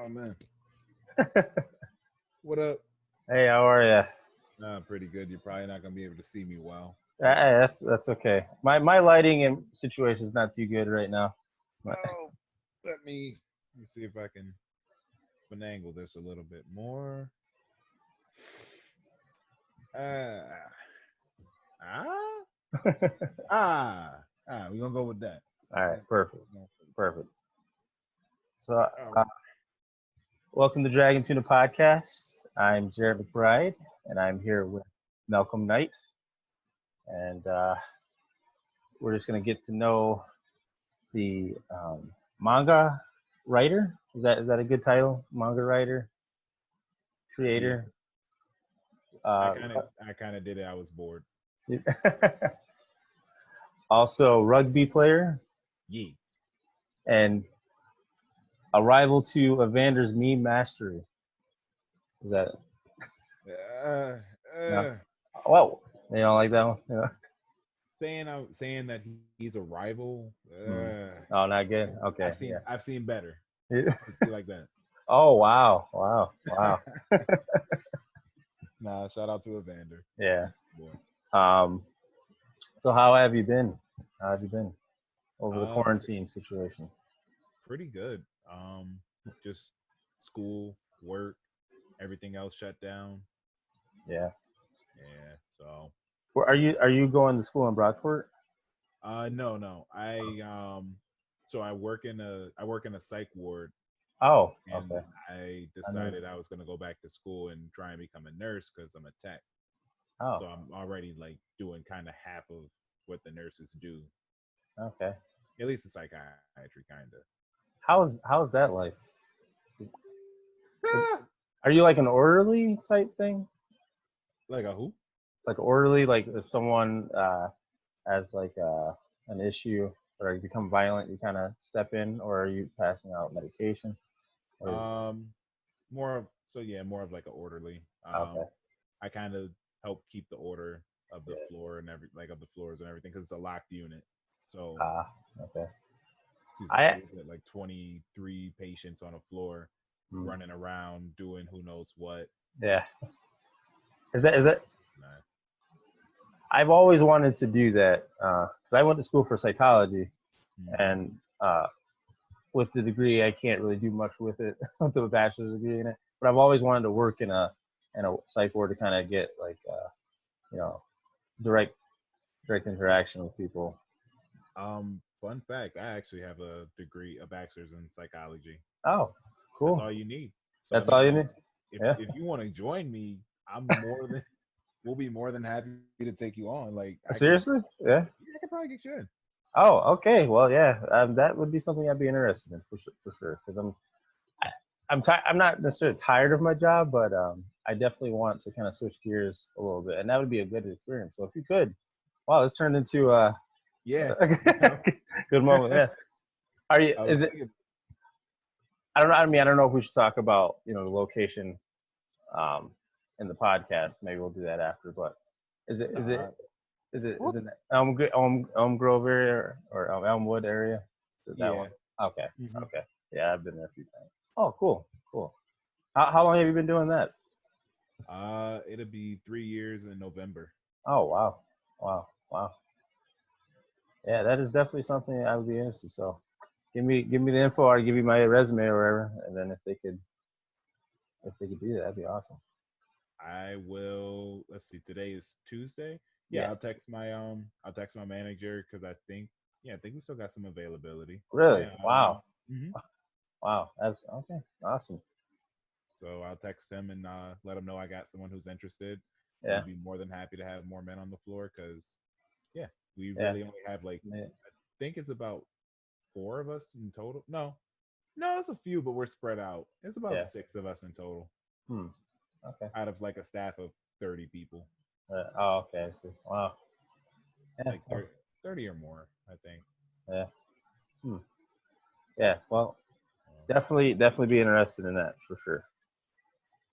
Oh man, what up? Hey, how are you? Pretty good. You're probably not gonna be able to see me well. That's okay. My lighting and situation is not too good right now. But Well, let me see if I can finagle this a little bit more. Uh, ah, We're gonna go with that. all right, perfect, perfect. So, Oh, welcome to Dragon Tuna Podcast. I'm Jared McBride, and I'm here with Malcolm Knight, and we're just gonna get to know the manga writer. Is that a good title? Manga writer, yeah. creator. I Uh, kind of, I kind of did it. I was bored. also, rugby player Yeah. and a rival to Evander's meme mastery. Is that Uh, no? uh, Whoa, you don't like that one? Yeah. saying that he's a rival. Hmm. Oh, not good. I've Okay, seen, I've seen better. yeah. Let's be like that. Oh wow. Nah, shout out to Evander. Yeah. Boy. Um. So how have you been? How have you been over the Uh, pr- quarantine situation? Pretty good. Just school, work, everything else shut down. Yeah. Yeah. So, Are you going to school in Brockport? no, no. I work in a psych ward, Oh, and okay. I I know. decided I was gonna go back to school and try and become a nurse because I'm a tech. Oh, So I'm already like doing kind of half of what the nurses do, okay. at least the psychiatry kind of. How's that life? Is- Are you like an orderly type thing? Like a who? Like orderly, like if someone has like an issue or you become violent, you kind of step in, or are you passing out medication? Or Um, More of more of like a orderly. okay, I kind of help keep the order of the yeah, floor and of the floors and everything because it's a locked unit. So okay. excuse me, I so we get like 23 patients on a floor mm, running around doing who knows what. yeah. Is that? Nah. I've always wanted to do that because I went to school for psychology, Hmm. and with the degree, I can't really do much with it with a bachelor's degree in it. But I've always wanted to work in a psych ward to kind of get like you know direct interaction with people. Fun fact: I actually have a degree, a bachelor's in psychology. Oh, That's cool. all you need. So I That's all mean, you like, need. Yeah. if you want to join me, I'm more than we'll be more than happy to take you on. Like Seriously? Yeah. I could probably get you in. Oh, okay. Well, yeah. That would be something I'd be interested in for sure. Because I, I'm not necessarily tired of my job, but I definitely want to kind of switch gears a little bit, and that would be a good experience. So if you could, wow, this turned into Yeah. a good moment. Yeah. Are you? I was Is it? thinking, I don't know. I mean, I don't know if we should talk about the location um, in the podcast. Maybe we'll do that after. But is it? Is nah, it? Is it? what? Is it Elm Grove area or Elmwood area? Is it that Yeah. one? Okay. Hmm. Okay. Yeah, I've been there a few times. Oh, cool. Cool. How long have you been doing that? It'll be 3 years in November. Oh, wow. Wow. Wow. Yeah, that is definitely something I would be interested. So give me the info or give you my resume or whatever, and then if they could do that, that'd be awesome. I will. Let's see. Today is Tuesday. Yeah, Yeah. I'll text my manager because I think we still got some availability. Really? Yeah. Wow. Mhm. Wow. That's okay. Awesome. So I'll text them and let them know I got someone who's interested. Yeah. We'd be more than happy to have more men on the floor because yeah, we Yeah. really only have like Yeah. I think it's about four of us in total. No, no, it's a few, but we're spread out. It's about Yeah. six of us in total Hmm. Okay. out of like a staff of 30 people, Oh, okay. I see. Wow. Yeah. like 30 or more, I think. Yeah. Hmm. Yeah. Well, Um, definitely be interested in that for sure.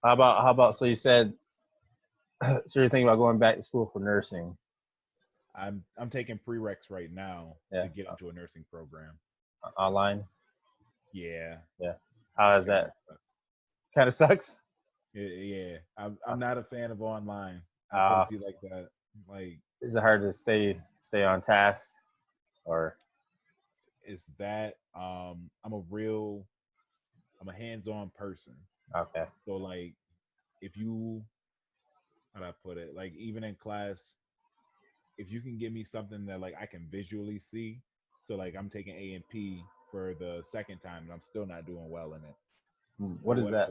How about so you said so you're thinking about going back to school for nursing? I'm taking prereqs right now Yeah. to get into a nursing program. Online. Yeah, Yeah. How is I got that? Kind of sucks. Yeah, I'm not a fan of online. I'll put Uh, it to you like that. Like is it hard to stay on task or? it's that I'm a hands-on person. Okay. So like if you how do I put it? Like even in class, if you can give me something that like I can visually see, so like I'm taking A and P for the second time and I'm still not doing well in it. What is that?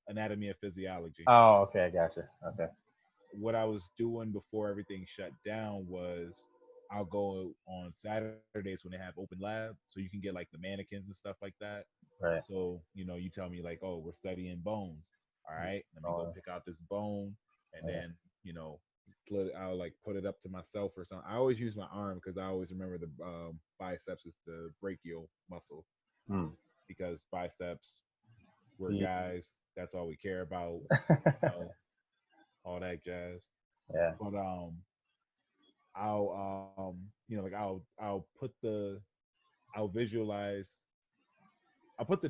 Anatomy of physiology. Oh, okay, I gotcha. Okay. What I was doing before everything shut down was I'll go on Saturdays when they have open lab, so you can get like the mannequins and stuff like that. Right. So you tell me like, oh, we're studying bones. All right, let me go Oh, pick out this bone, and yeah. then I'll like put it up to myself or something. I always use my arm because I always remember the biceps is the brachial muscle Hmm. because biceps we're Ye- guys. That's all we care about. You know, all that jazz. yeah. But like I'll visualize. I'll put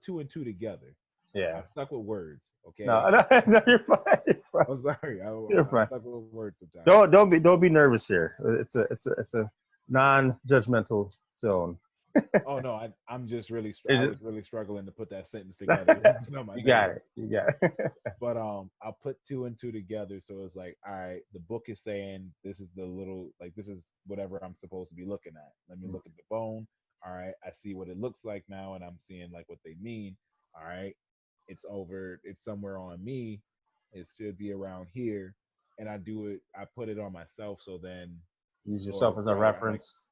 two and two together. Yeah. I suck with words. No, Okay, no, no, you're fine. You're fine. I'm sorry. You're I fine. suck with words sometimes. Don't be nervous here. It's a non-judgmental zone. Oh no, I'm just really I It, was really struggling to put that sentence together. It's been on my you got nerves. it. You got it. But I'll put two and two together, so it's like, all right, the book is saying this is the little like this is whatever I'm supposed to be looking at. Let me look at the bone. All right, I see what it looks like now, and I'm seeing like what they mean. All right, it's over. It's somewhere on me. It should be around here, and I do it. I put it on myself, so then, Use or yourself as a rather, I'm like, reference.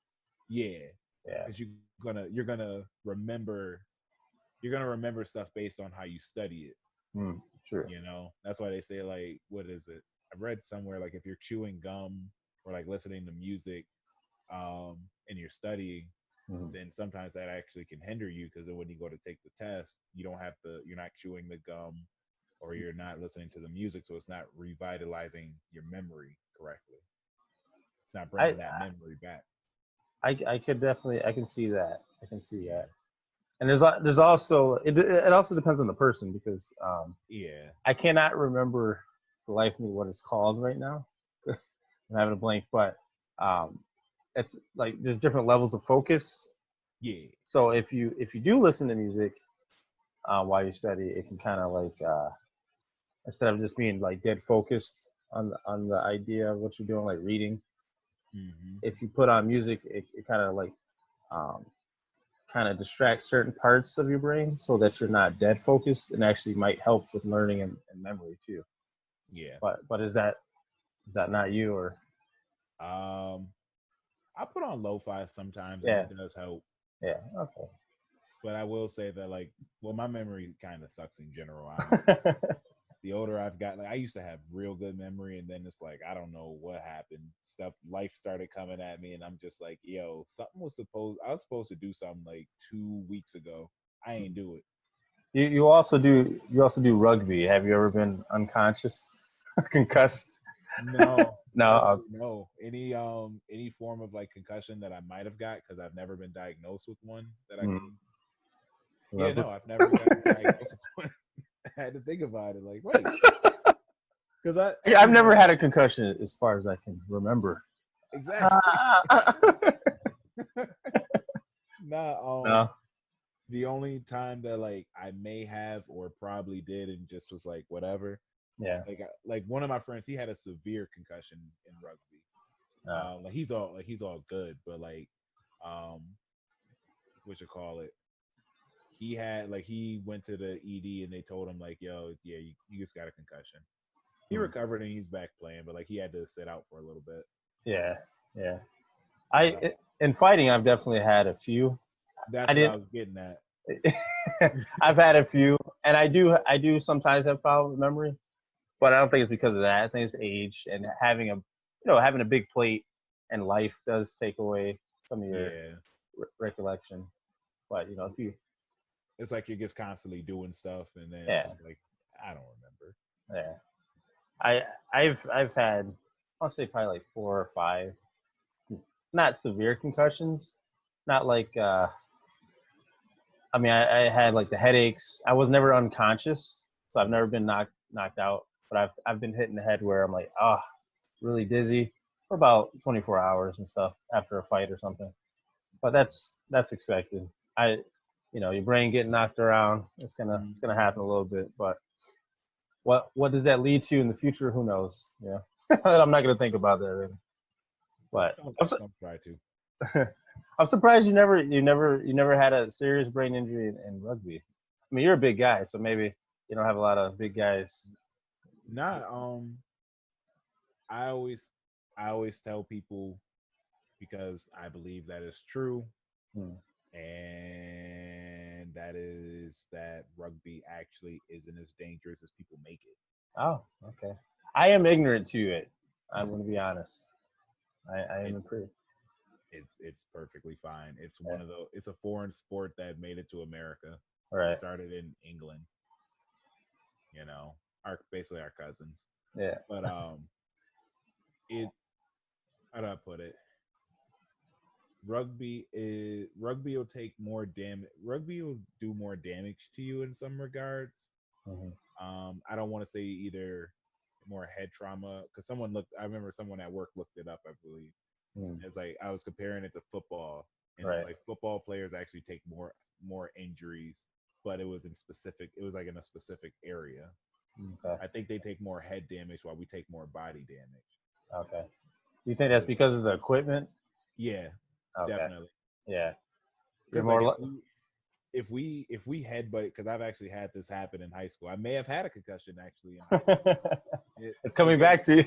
yeah, Yeah. because you're gonna remember stuff based on how you study it. True. That's why they say like, what is it? I read somewhere like if you're chewing gum or like listening to music, and you're studying, Mm. then sometimes that actually can hinder you because when you go to take the test, you're not chewing the gum or you're not listening to the music, so it's not revitalizing your memory correctly. It's not I bringing that memory back. I could definitely I can see that. I can see that. Yeah, And there's also it also depends on the person because yeah, I cannot remember the life of me what it's called right now. I'm having a blank, but um, it's like there's different levels of focus. yeah, So if you do listen to music while you study, it can kind of like instead of just being like dead focused on the idea of what you're doing, like reading. hmm, If you put on music, it kind of like um, kind of distracts certain parts of your brain so that you're not dead focused and actually might help with learning and memory too. yeah. But is that not you or Um, I put on lo-fi sometimes, and yeah, it does help. yeah, okay. But I will say that, like, well, my memory kind of sucks in general. Honestly, the older I've got, like, I used to have real good memory, and then it's like I don't know what happened. Life started coming at me, and I'm just like, yo, I was supposed to do something like 2 weeks ago. I ain't do it. You also do rugby. Have you ever been unconscious, concussed? No, No. luckily no. Any form of like concussion that I might have got because I've never been diagnosed with one that I Mm, can. Yeah, remember? no, I've never gotten diagnosed with one. I had to think about it. Like, wait, because I've never had a concussion as far as I can remember. exactly. Nah, No. the only time that like I may have or probably did and just was like whatever. Yeah. Like one of my friends, he had a severe concussion in rugby. No. He's all good, but like, um, what you call it? He went to the ED and they told him like, yo, yeah, you just got a concussion. He Hmm. recovered and he's back playing, but like he had to sit out for a little bit. Yeah. Yeah. But In fighting, I've definitely had a few. that's I what I didn't. was getting at. I've had a few, and I do sometimes have problems with memory, but I don't think it's because of that. I think it's age and having a big plate and life does take away some of your Yeah, recollection. But if you, it's like you're just constantly doing stuff, and then it's yeah, just like I don't remember. yeah, I've had I'll say probably like 4 or 5, not severe concussions, not like I mean, I had like the headaches. I was never unconscious, so I've never been knocked out. But I've been hit in the head where I'm like, really dizzy for about 24 hours and stuff after a fight or something. But that's expected. Your brain getting knocked around. It's gonna happen a little bit. But what does that lead to in the future? Who knows? Yeah, I'm not gonna think about that. Really. But Don't try to. I'm surprised you never had a serious brain injury in rugby. I mean, you're a big guy, so maybe you don't have a lot of big guys. Not I always tell people, because I believe that is true, and that is that rugby actually isn't as dangerous as people make it. Oh, okay. I am ignorant to it. I'm going to be honest. I am pretty. It's perfectly fine. It's a foreign sport that made it to America. Right. It started in England. Basically our cousins. Yeah. But how do I put it? Rugby will take more damage. Rugby will do more damage to you in some regards. I don't want to say either more head trauma, because I remember someone at work looked it up, I believe. It's like I was comparing it to football, and it's like football players actually take more injuries, but it was in a specific area. Okay. I think they take more head damage while we take more body damage. Okay. You think that's because of the equipment? Yeah, okay. Definitely. Yeah. Because like if we headbutt, because I've actually had this happen in high school. I may have had a concussion actually in high school. It's coming back to you.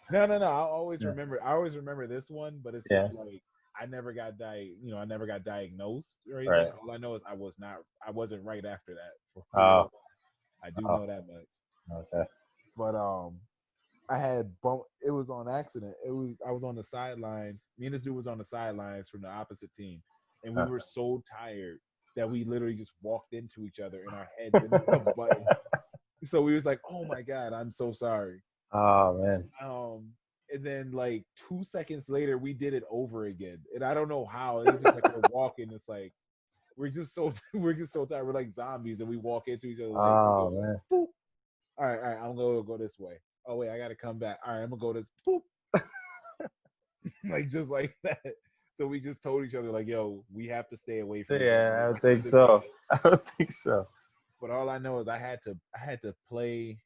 No. I always remember this one, but it's just like I never got diagnosed or anything. Right. All I know is I wasn't right after that. Oh. I do know that much. Okay. But I had it was on accident. I was on the sidelines. Me and this dude was on the sidelines from the opposite team, and we were so tired that we literally just walked into each other and our heads didn't button. So we was like, "Oh my god, I'm so sorry." Oh man. And then like 2 seconds later, we did it over again, and I don't know how. It's just like we're walking. It's like we're just so tired. We're like zombies, and we walk into each other. Like, oh man. Boop. All right. I'm gonna go this way. Oh wait, I gotta come back. All right, I'm gonna go this. Boop. Like just like that. So we just told each other like, "Yo, we have to stay away from." Yeah, I don't think so. I don't think so. But all I know is I had to play.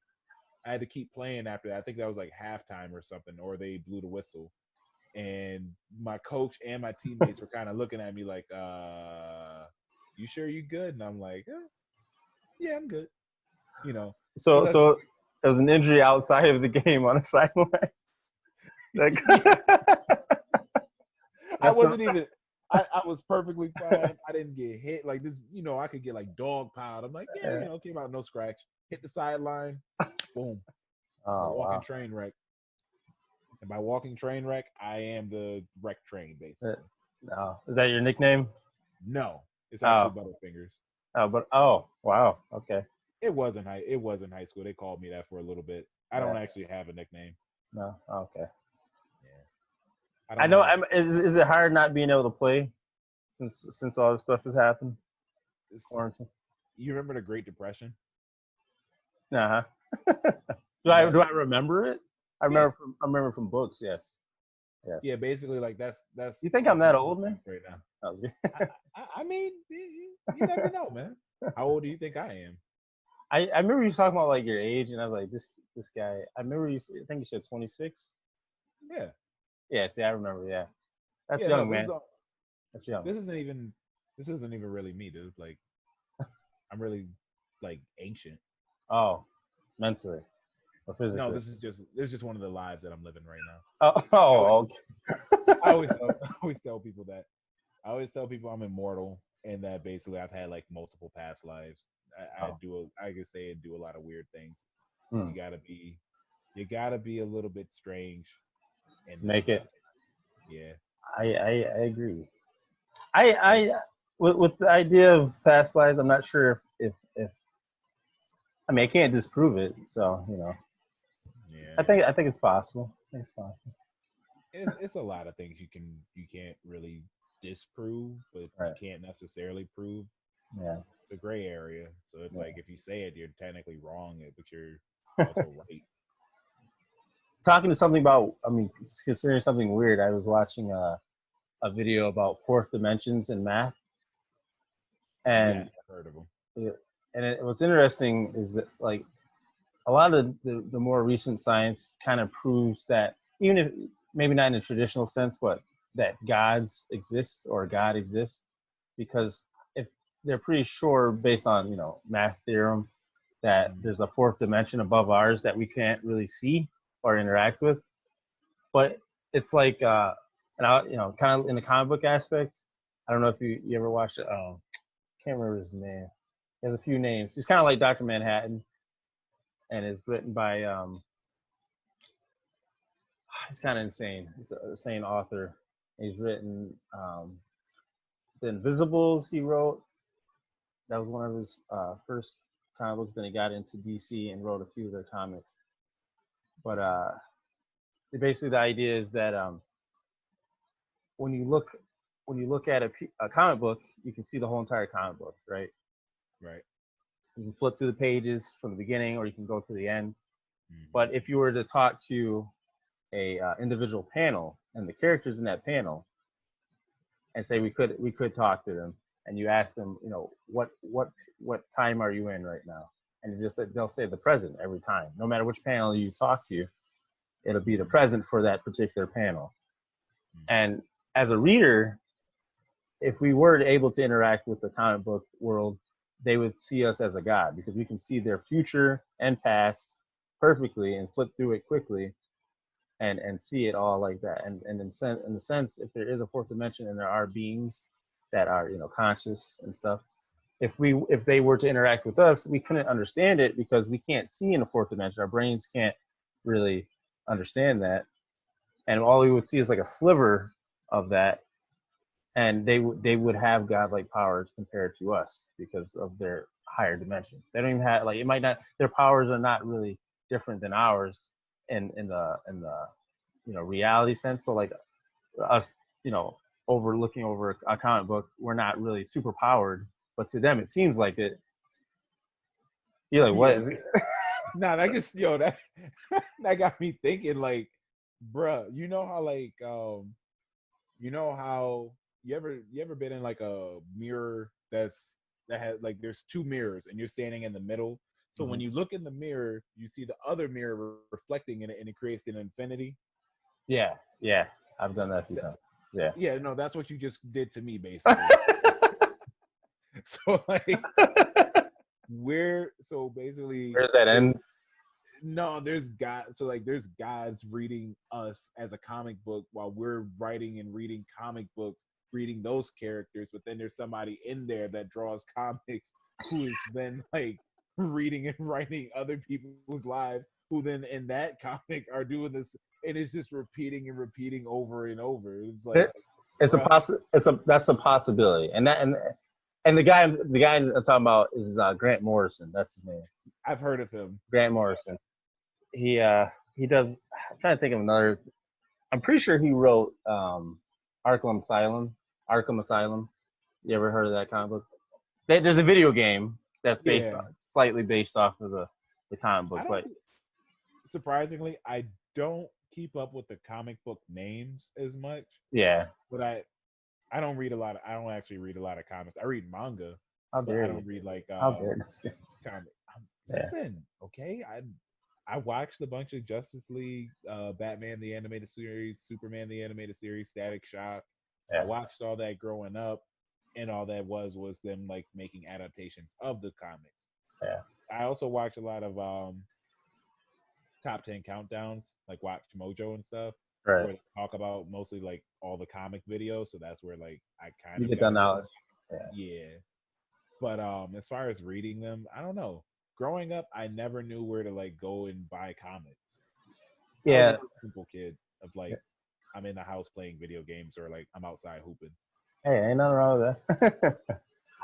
I had to keep playing after that. I think that was like halftime or something, or they blew the whistle. And my coach and my teammates were kind of looking at me like, "You sure you good?" And I'm like, "Yeah, I'm good." So it was an injury outside of the game on a sideline. I wasn't even. I was perfectly fine. I didn't get hit like this. I could get like dog piled. I'm like, came out no scratch. Hit the sideline, boom. Walking train wreck. And by walking train wreck, I am the wreck train, basically. No, is that your nickname? No, it's actually Butterfingers. Wow, okay. It was in high school. They called me that for a little bit. I don't actually have a nickname. No, okay. Yeah. I know. Is it hard not being able to play since all this stuff has happened? Quarantine. You remember the Great Depression? Uh huh. do I remember it? I remember from books. Yes. Yeah, basically, like that's. You think I'm that old, man? Right now. I mean, you never know, man. How old do you think I am? I remember you talking about like your age, and I was like, this guy. I remember I think you said 26. Yeah. Yeah. See, I remember. Yeah. That's young, man. That's young. This isn't even really me, dude. Like, I'm really like ancient. Oh, mentally or physically? No, this is just one of the lives that I'm living right now. Okay. I always tell people that. I always tell people I'm immortal, and that basically I've had like multiple past lives. I can say and do a lot of weird things. You gotta be a little bit strange and make it. Yeah. I agree. I with the idea of past lives, I'm not sure if I mean I can't disprove it, so Yeah. I think it's possible. I think it's possible. It's a lot of things you can't really disprove, but you can't necessarily prove. Yeah. It's a gray area. So it's Yeah. like if you say it, you're technically wrong, but you're also right. Talking to something about, I mean, considering something weird, I was watching a video about fourth dimensions in math, and Yes, I've heard of them. what's interesting is that like a lot of the more recent science kind of proves that even if maybe not in a traditional sense, but that gods exist or God exists, because if they're pretty sure based on math theorem that there's a fourth dimension above ours that we can't really see or interact with. But it's like and I kind of in the comic book aspect, I don't know if you ever watched it. Can't remember his name. He has a few names. He's kind of like Dr. Manhattan, and is written by he's kind of insane. He's a insane author. He's written The Invisibles. He wrote. That was one of his first comic books. Then he got into DC and wrote a few of their comics. But basically the idea is that when you look at a comic book, you can see the whole entire comic book, right? Right. You can flip through the pages from the beginning, or you can go to the end. Mm-hmm. But if you were to talk to a individual panel and the characters in that panel, and say we could talk to them, and you ask them, what time are you in right now? And they'll say the present every time. No matter which panel you talk to, it'll be the present for that particular panel. Mm-hmm. And as a reader, if we were able to interact with the comic book world, they would see us as a god, because we can see their future and past perfectly and flip through it quickly and see it all like that. And in the sense, if there is a fourth dimension and there are beings that are conscious and stuff, if they were to interact with us, we couldn't understand it because we can't see in the fourth dimension. Our brains can't really understand that, and all we would see is like a sliver of that. And they would have godlike powers compared to us because of their higher dimension. They don't even have, like, it might not, their powers are not really different than ours in the reality sense. So like us, looking over a comic book, we're not really super powered, but to them it seems like it. You're like, what is it? Nah, that just that that got me thinking, like, bruh, you know how you ever been in like a mirror that has like there's two mirrors and you're standing in the middle. So when you look in the mirror, you see the other mirror reflecting in it, and it creates an infinity. Yeah, I've done that a few times. Yeah, no, that's what you just did to me, basically. So like, so basically, where's that end? No, there's God. So like, there's gods reading us as a comic book while we're writing and reading comic books, reading those characters. But then there's somebody in there that draws comics who is then like reading and writing other people's lives, who then in that comic are doing this, and it's just repeating and repeating over and over. It's like that's a possibility, and the guy I'm talking about is Grant Morrison. That's his name. I've heard of him. Grant Morrison. He does. I'm trying to think of another. I'm pretty sure he wrote Arkham Asylum. You ever heard of that comic book? There's a video game that's slightly based off of the comic book, but surprisingly, I don't keep up with the comic book names as much. Yeah. But I don't read a lot. I don't actually read a lot of comics. I read manga. How dare I you? don't read like comic. Listen, okay. I watched a bunch of Justice League, Batman the animated series, Superman the animated series, Static Shock. Yeah. I watched all that growing up, and all that was them like making adaptations of the comics. Yeah. I also watch a lot of top 10 countdowns, like Watch Mojo and stuff, right, where they talk about mostly like all the comic videos. So that's where like I kind you of get that knowledge. Yeah. But as far as reading them, I don't know. Growing up, I never knew where to like go and buy comics. Yeah. I was a simple kid of like, I'm in the house playing video games, or like I'm outside hooping. Hey, ain't nothing wrong with that.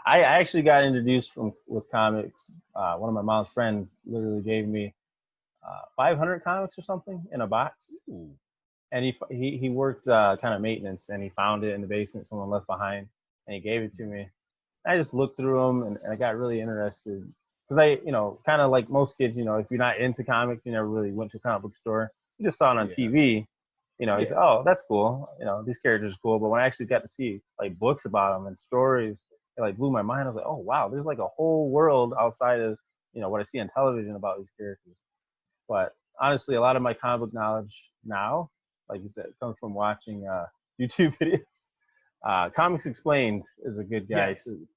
I actually got introduced with comics. One of my mom's friends literally gave me 500 comics or something in a box. Ooh. And he worked kind of maintenance, and he found it in the basement someone left behind, and he gave it to me. I just looked through them and I got really interested because kind of like most kids, if you're not into comics, you never really went to a comic book store. You just saw it on Yeah, TV. You say, yeah, oh, that's cool. These characters are cool. But when I actually got to see like books about them and stories, it like blew my mind. I was like, oh wow, there's like a whole world outside of what I see on television about these characters. But honestly, a lot of my comic book knowledge now, like you said, comes from watching YouTube videos. Comics Explained is a good guy yes. too.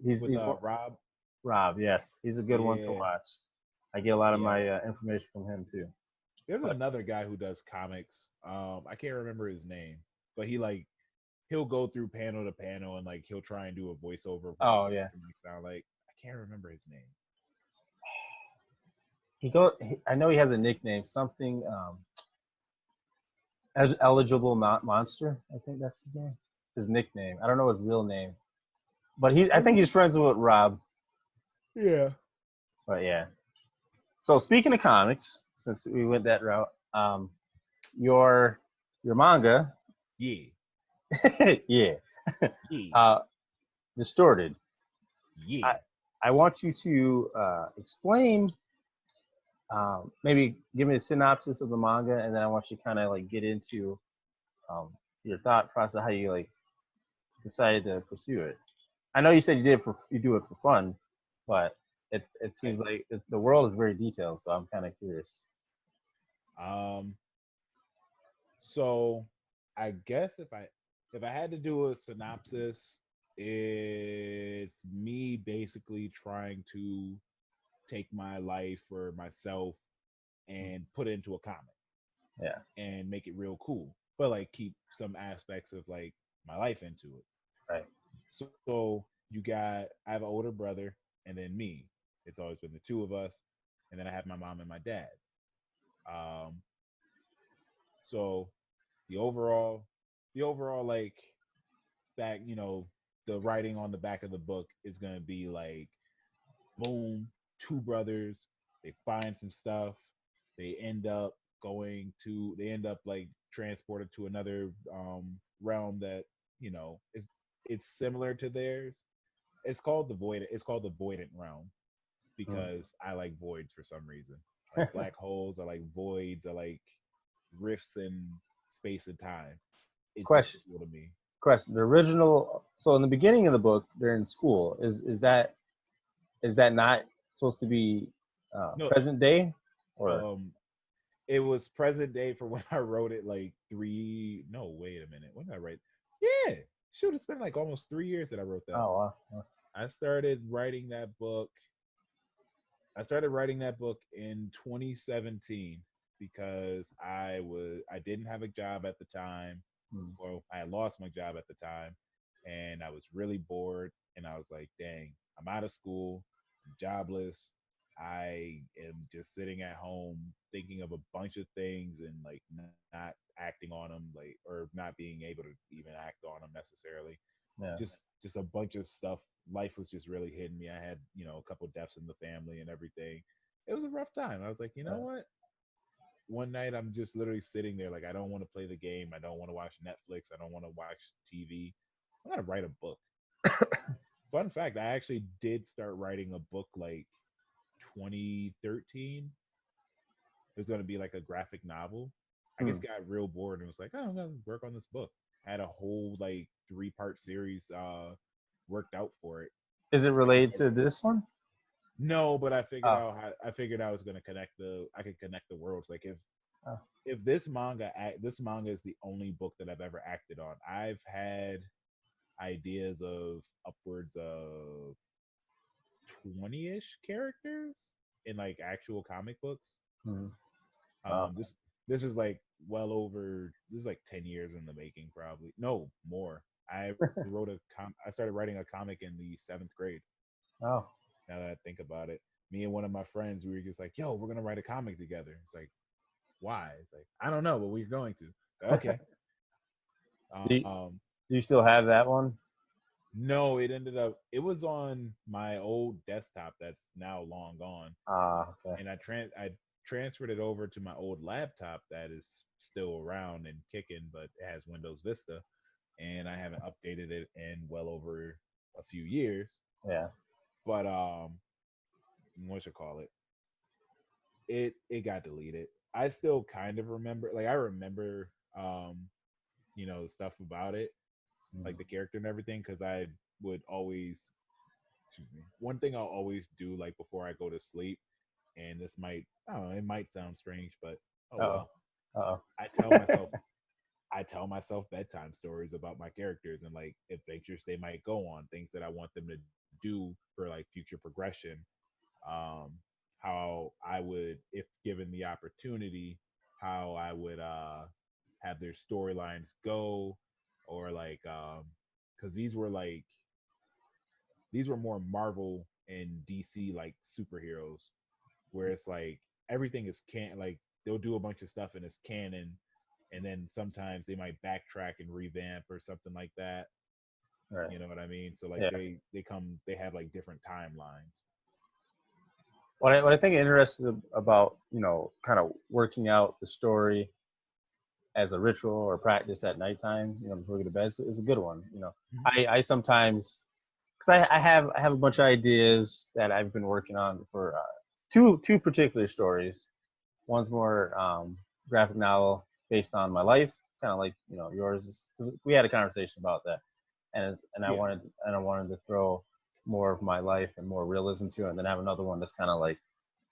He's With he's Rob. Rob, yes, he's a good one to Yeah, watch. I get a lot of yeah. my information from him too. There's But another guy who does comics. I can't remember his name, but he'll go through panel to panel and like he'll try and do a voiceover of what the oh yeah, character might sound like. I can't remember his name. I know he has a nickname, something eligible monster. I think that's his name. His nickname. I don't know his real name, but I think he's friends with Rob. Yeah. But yeah. So speaking of comics, since we went that route, your manga, Yeah. yeah, Yeah. uh, distorted. Yeah. I I want you to explain, maybe give me a synopsis of the manga, and then I want you to kind of like get into um, your thought process, how you like decided to pursue it. I know you said you do it for fun, but it Right. seems like the world is very detailed, so I'm kind of curious. Um so I guess if I had to do a synopsis, it's me basically trying to take my life or myself and put it into a comic Yeah, and make it real cool, but like keep some aspects of like my life into it. right. So I have an older brother and then me. It's always been the two of us, and then I have my mom and my dad. Um, so the overall, like back, the writing on the back of the book is gonna be like, boom, two brothers, they find some stuff, they end up they end up like transported to another realm that is it's similar to theirs. It's called the voidant realm Mm. because I like voids for some reason. I like black holes, I like voids, I like rifts in space and time. It's just question cool to me. Question. The original. So in the beginning of the book, they're in school. Is that not supposed to be No, present day, or um it was present day for when I wrote it, like three no, wait a minute. When did I write? Yeah. Shoot, it's been like almost 3 years that I wrote that. oh wow. I started writing that book. I started writing that book in 2017 because I didn't have a job at the time. Hmm. Well, I had lost my job at the time, and I was really bored. And I was like, "Dang, I'm out of school, I'm jobless. I am just sitting at home thinking of a bunch of things and like not acting on them, like or not being able to even act on them necessarily. Yeah. Just a bunch of stuff. Life was just really hitting me. I had a couple deaths in the family and everything. It was a rough time. I was like, you know Yeah. what? One night I'm just literally sitting there like I don't want to play the game. I don't want to watch Netflix. I don't want to watch TV. I'm gonna write a book. Fun fact: I actually did start writing a book like 2013. It was gonna be like a graphic novel. I Hmm. just got real bored and was like, oh, I'm gonna work on this book. I had a whole like 3-part series worked out for it. Is it I just related to never. this one? No, but Oh. I figured I was gonna connect the I could connect the worlds. Like Oh. if this manga is the only book that I've ever acted on. I've had ideas of upwards of 20-ish characters in like actual comic books. Hmm. Wow. This is like this is like 10 years in the making, probably. No, more. I started writing a comic in the 7th grade. Oh. Now that I think about it, me and one of my friends, we were just like, "Yo, we're gonna write a comic together." It's like, why? It's like, I don't know, but we're going to. Okay. do, you, Um, do you still have that one? no, it was on my old desktop that's now long gone, Ah. Okay. and I transferred it over to my old laptop that is still around and kicking, but it has Windows Vista, and I haven't updated it in well over a few years. Yeah. But what you call it? It got deleted. I still kind of remember, like I remember, the stuff about it, like Mhm. the character and everything, because I would always, excuse me, one thing I'll always do like before I go to sleep, and this might, I don't know, it might sound strange, but oh Uh-oh. well. Uh-oh. I tell myself I tell myself bedtime stories about my characters and like adventures they might go on, things that I want them to do for like future progression. Um, how I would, if given the opportunity, how I would have their storylines go, or like because these were more Marvel and DC like superheroes, where it's like everything is like they'll do a bunch of stuff and it's canon, and then sometimes they might backtrack and revamp or something like that. Right. You know what I mean? So like Yeah. they have like different timelines. What I think is interesting about, kind of working out the story as a ritual or practice at nighttime, before you go to bed is a good one. Mhm. I sometimes, because I have a bunch of ideas that I've been working on for two particular stories. One's more graphic novel based on my life, kind of like yours. 'Cause we had a conversation about that, and Yeah. I wanted to throw more of my life and more realism to it, and then have another one that's kind of like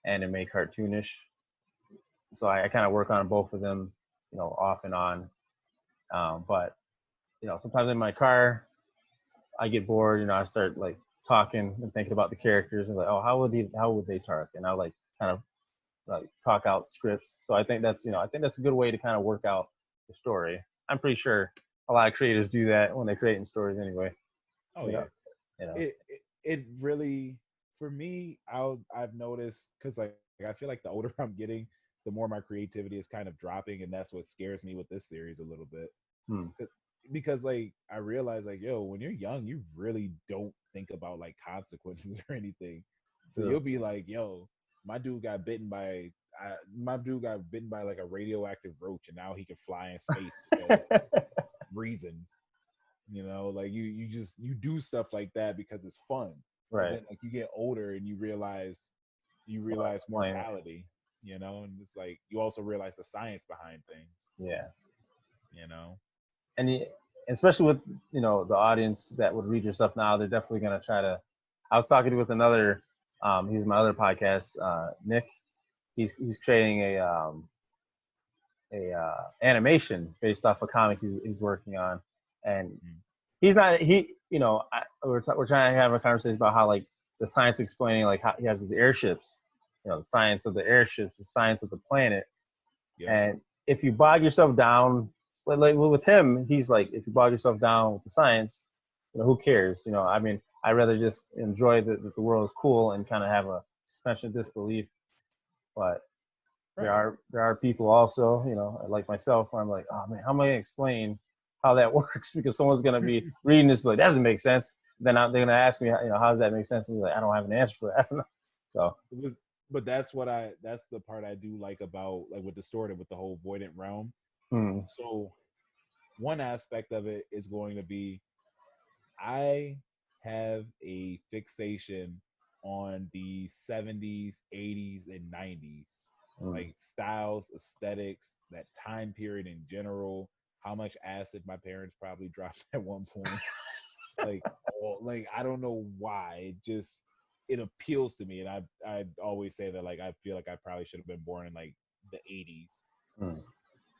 anime cartoonish. So I kind of work on both of them, off and on. But sometimes in my car, I get bored. I start like talking and thinking about the characters and like, oh, how would they talk? And I like kind of like talk out scripts. So I think that's a good way to kind of work out the story. I'm pretty sure a lot of creators do that when they're creating stories anyway. Oh You know, yeah. you know. It really, for me, I've noticed, because like I feel like the older I'm getting, the more my creativity is kind of dropping, and that's what scares me with this series a little bit. Hmm. 'Cause- because like I realize, like, yo, when you're young you really don't think about like consequences or anything, so True. you'll be like, yo, my dude got bitten by like a radioactive roach, and now he can fly in space because reasons. Like you do stuff like that because it's fun. But Right. then like you get older and you Well, realize explain it. mortality, and it's like you also realize the science behind things, Yeah. you know. And especially with the audience that would read your stuff now, they're definitely gonna try to. I was talking with another. He's my other podcast, Nick. He's creating a animation based off a comic he's working on, and Mm. he's not he we're trying to have a conversation about how like the science explaining like how he has these airships, the science of the airships, the science of the planet, Yep. and if you bog yourself down, like with him, he's like, if you bog yourself down with the science, who cares? I mean, I'd rather just enjoy that the world is cool and kind of have a suspension of disbelief. But Right. there are people also, like myself, where I'm like, oh man, how am I gonna explain how that works? Because someone's gonna be reading this, like that doesn't make sense. Then they're gonna ask me, how does that make sense? And like, I don't have an answer for that. So But that's the part I do like about like with Distorted, with the whole Voidant realm. hmm, So one aspect of it is going to be, I have a fixation on the 70s, 80s, and 90s, hmm. like styles, aesthetics, that time period in general, how much acid my parents probably dropped at one point. Like, like I don't know why. It appeals to me, and I always say that like I feel like I probably should have been born in like the 80s. Hmm.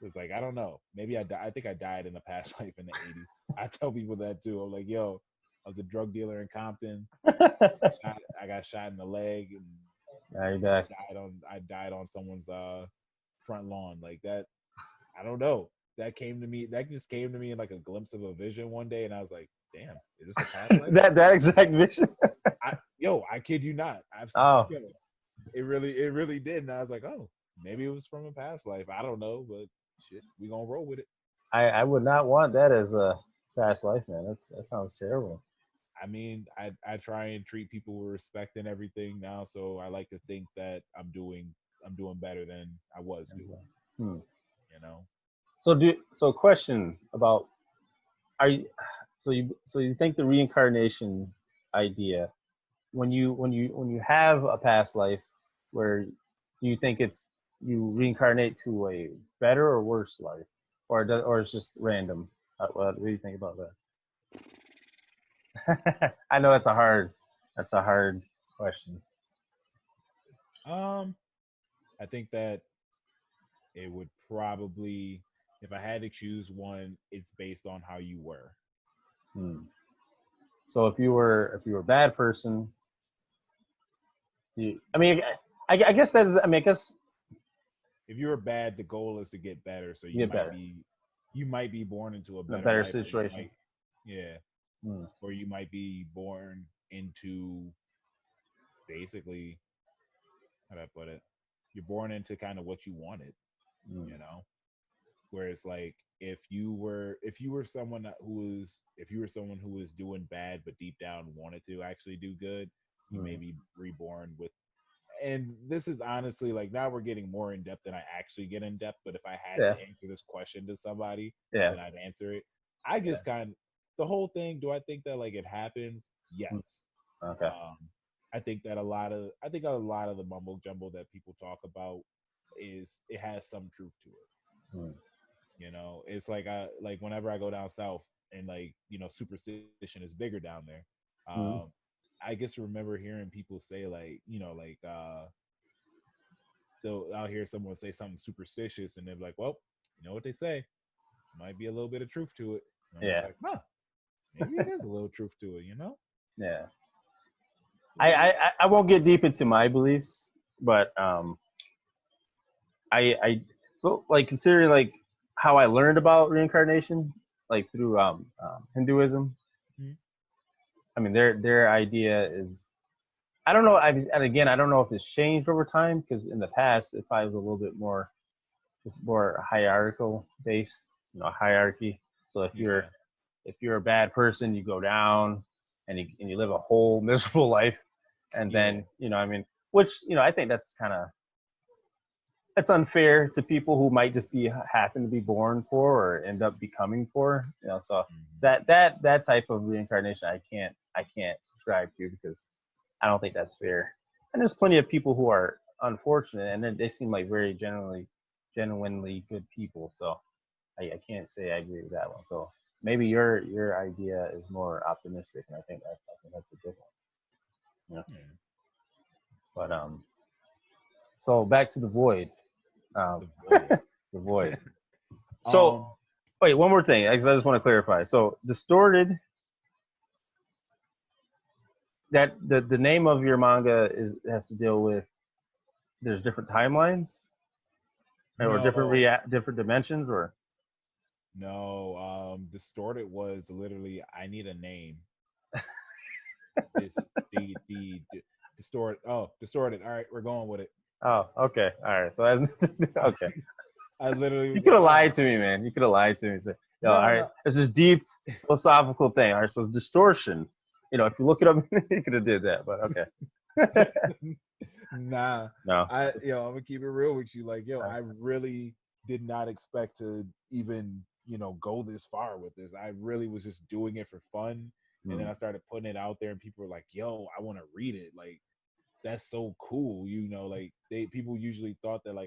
It's like I don't know. Maybe I think I died in a past life in the 80s. I tell people that too. I'm like, yo, I was a drug dealer in Compton. I got shot in the leg, and Now you're back. I died on someone's front lawn. Like that, I don't know. That just came to me in like a glimpse of a vision one day, and I was like, damn, is this a past life? That exact vision. I kid you not. Oh, Yo, it really did, and I was like, oh, maybe it was from a past life. I don't know, but shit, we gonna roll with it. I would not want that as a past life, man. That sounds terrible. I mean, I try and treat people with respect and everything now, so I like to think that I'm doing better than I was doing. Hmm. You know, So question about, are you? so you think the reincarnation idea, when you have a past life, where do you think it's you reincarnate to a better or worse life, or it's just random? What do you think about that? I know that's a hard question. Um, I think that it would probably, if I had to choose one, it's based on how you were. Hmm. So if you were a bad person, I mean, I guess that is. I mean, I guess If you were bad, the goal is to get better. So you get better you might be born into a in a better better life, or you situation. might, yeah, Hmm. or you might be born into basically, how do I put it? You're born into kind of what you wanted, Hmm. you know. Where it's like if you were someone if you were someone who was doing bad but deep down wanted to actually do good, you may Hmm. be reborn with. And this is honestly, like, now we're getting more in depth than I actually get in depth. But if I had to Yeah. answer this question to somebody, Yeah. then I'd answer it. I Yeah. just kind of, the whole thing. Do I think that like it happens? Hmm. Yes. Okay. Um, I think a lot of the mumble jumble that people talk about is it has some truth to it. Hmm. It's like I like whenever I go down south and like superstition is bigger down there. Um, Hmm. I just remember hearing people say like like they'll I'll hear someone say something superstitious and they're like, well, you know what they say, might be a little bit of truth to it. And I'm just Yeah. like, huh, maybe it is a little truth to it. Yeah. Yeah. I won't get deep into my beliefs, but I so like considering like how I learned about reincarnation, like through Hinduism. Mhm. I mean, their idea is I don't know. And again, I don't know if it's changed over time because in the past it probably was a little bit more it's more hierarchical based, hierarchy. So Yeah. if you're a bad person, you go down and you live a whole miserable life, and Yeah. then I mean, which I think that's kind of it's unfair to people who might just be happen to be born for or end up becoming for. So Mhm. that type of reincarnation I can't subscribe to because I don't think that's fair. And there's plenty of people who are unfortunate, and then they seem like very genuinely good people. So I can't say I agree with that one. So maybe your idea is more optimistic, and I think that's a good one. Yeah. But so back to the void. The Um, void. the void. So um. wait, one more thing. I just want to clarify. So distorted. That the name of your manga has to deal with there's different timelines or No. different dimensions or No. Distorted was literally I need a name. This the distorted. Oh, distorted. All right, we're going with it. oh, okay, all right. So as okay, I literally you was could like, have oh lied to me, man. You could have lied to me. Say, yo, all no, right, no. it's this deep philosophical thing. All right, so distortion. If you look it up, you could have did that, but okay. Nah. No. I'm gonna keep it real with you. Like, Uh, I really did not expect to even, go this far with this. I really was just doing it for fun. And then hmm. I started putting it out there and people were like, yo, I want to read it. Like, that's so cool. Like people usually thought that like